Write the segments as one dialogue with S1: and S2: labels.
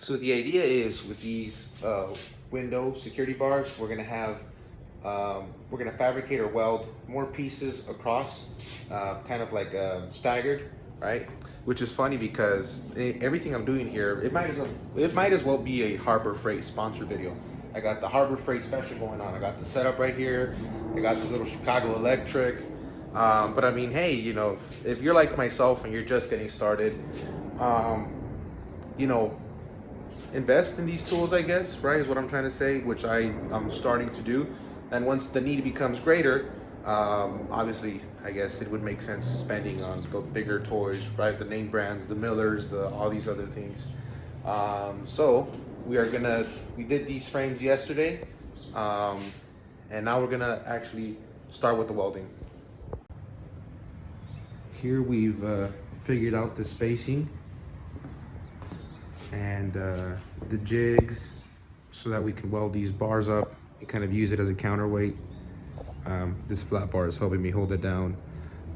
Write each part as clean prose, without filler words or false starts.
S1: So the idea is with these window security bars, we're gonna fabricate or weld more pieces across, kind of like staggered, right? Which is funny because everything I'm doing here, it might as well be a Harbor Freight sponsor video. I got the Harbor Freight special going on. I got the setup right here. I got this little Chicago Electric. But I mean, hey, you know, if you're like myself and you're just getting started, um, you know, invest in these tools, I guess, right, is what I'm trying to say, which I'm starting to do. And once the need becomes greater, obviously, I guess it would make sense spending on the bigger toys, right, the name brands, the Millers, all these other things. So we did these frames yesterday, and now we're gonna actually start with the welding. Here we've figured out the spacing and the jigs so that we can weld these bars up and kind of use it as a counterweight. This flat bar is helping me hold it down,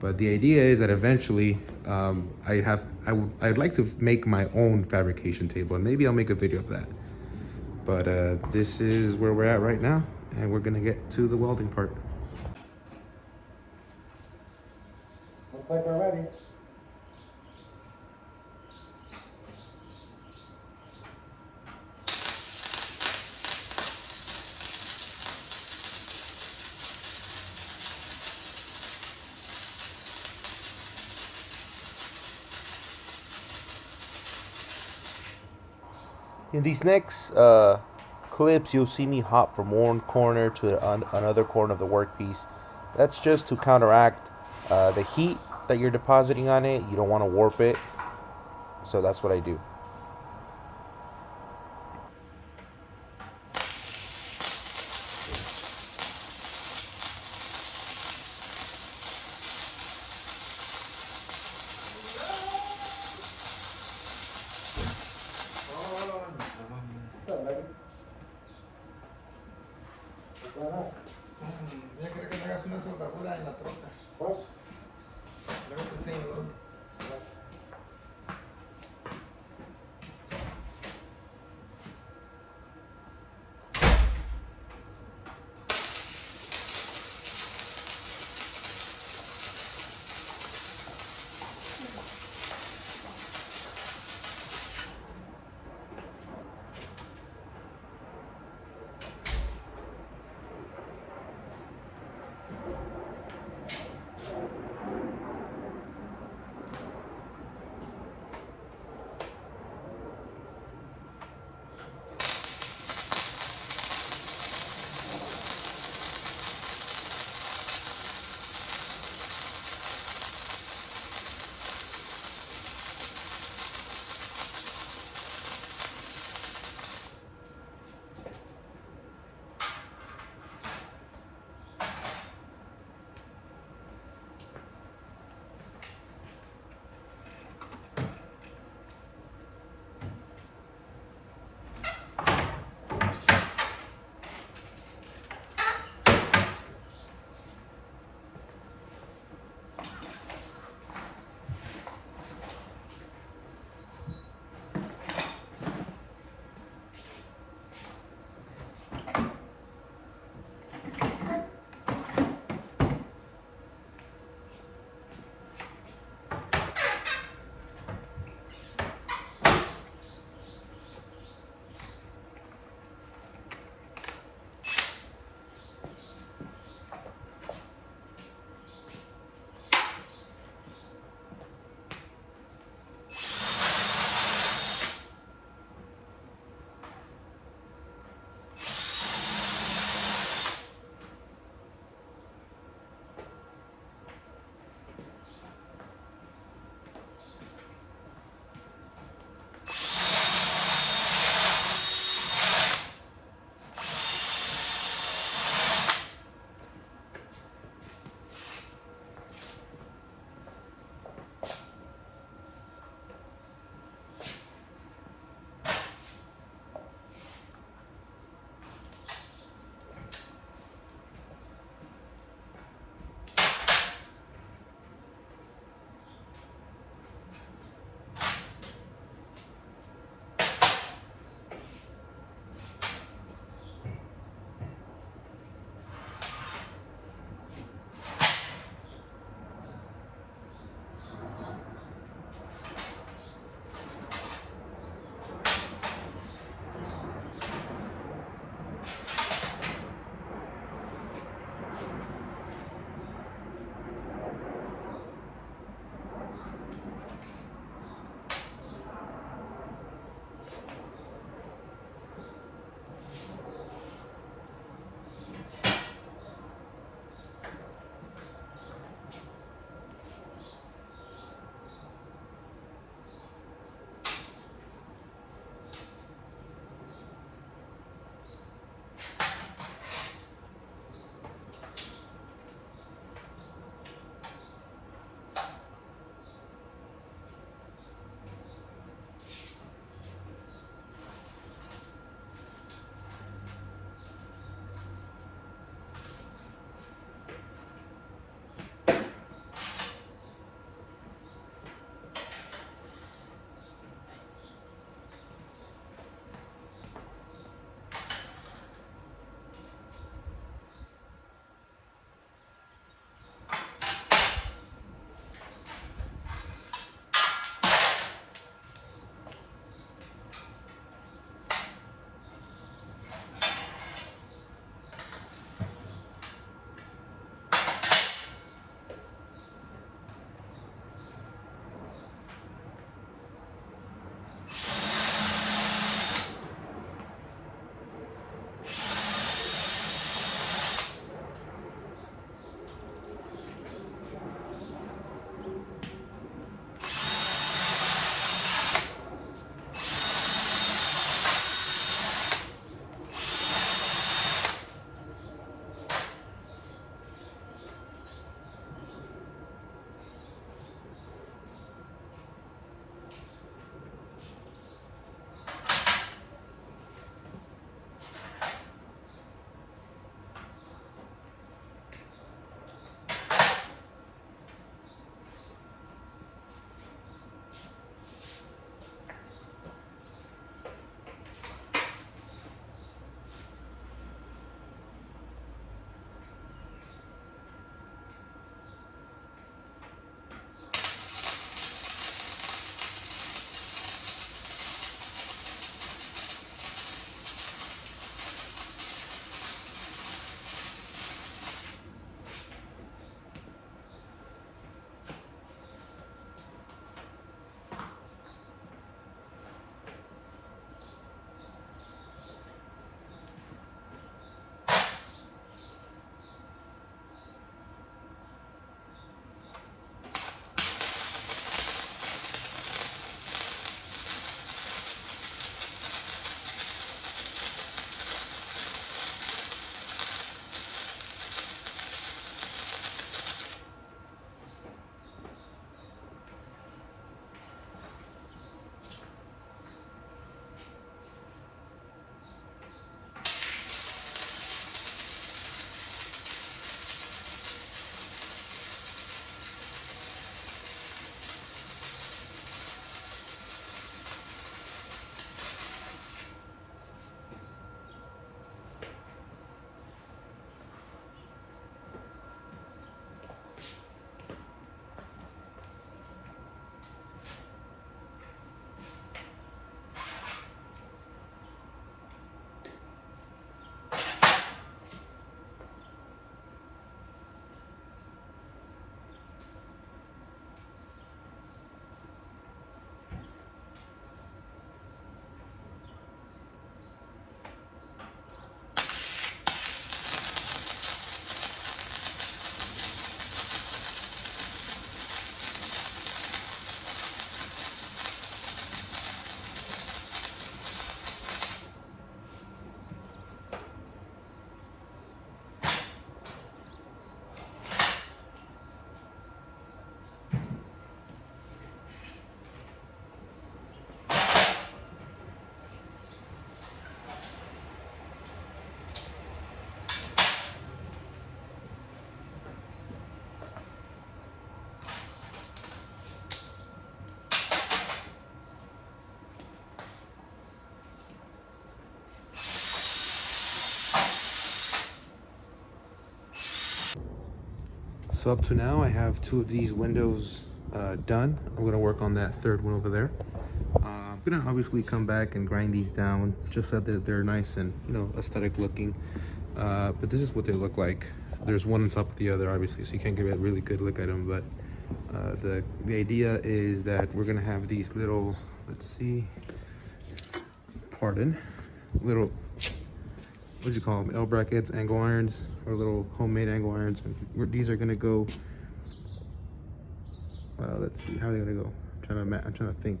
S1: but the idea is that eventually I'd like to make my own fabrication table, and maybe I'll make a video of that. But this is where we're at right now, and we're gonna get to the welding part.
S2: Looks like we're ready.
S3: In these next clips, you'll see me hop from one corner to another corner of the workpiece. That's just to counteract the heat that you're depositing on it. You don't want to warp it, so that's what I do.
S2: Ya quiero que me hagas una soldadura en la troca. Luego te enseño dónde.
S1: So up to now, I have 2 of these windows done. I'm gonna work on that 3rd one over there. I'm gonna obviously come back and grind these down just so that they're nice and, you know, aesthetic looking. But this is what they look like. There's one on top of the other, obviously, so you can't get a really good look at them. But the idea is that we're gonna have these little, let's see, pardon, little, what do you call them, L brackets, angle irons, or little homemade angle irons. And these are gonna go, let's see, how are they gonna go? I'm trying to think.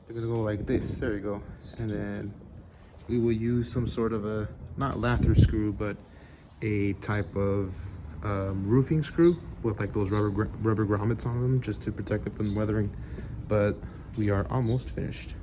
S1: They're gonna go like this, there you go. And then we will use some sort of a, not lather screw, but a type of roofing screw with like those rubber grommets on them, just to protect it from weathering. But we are almost finished.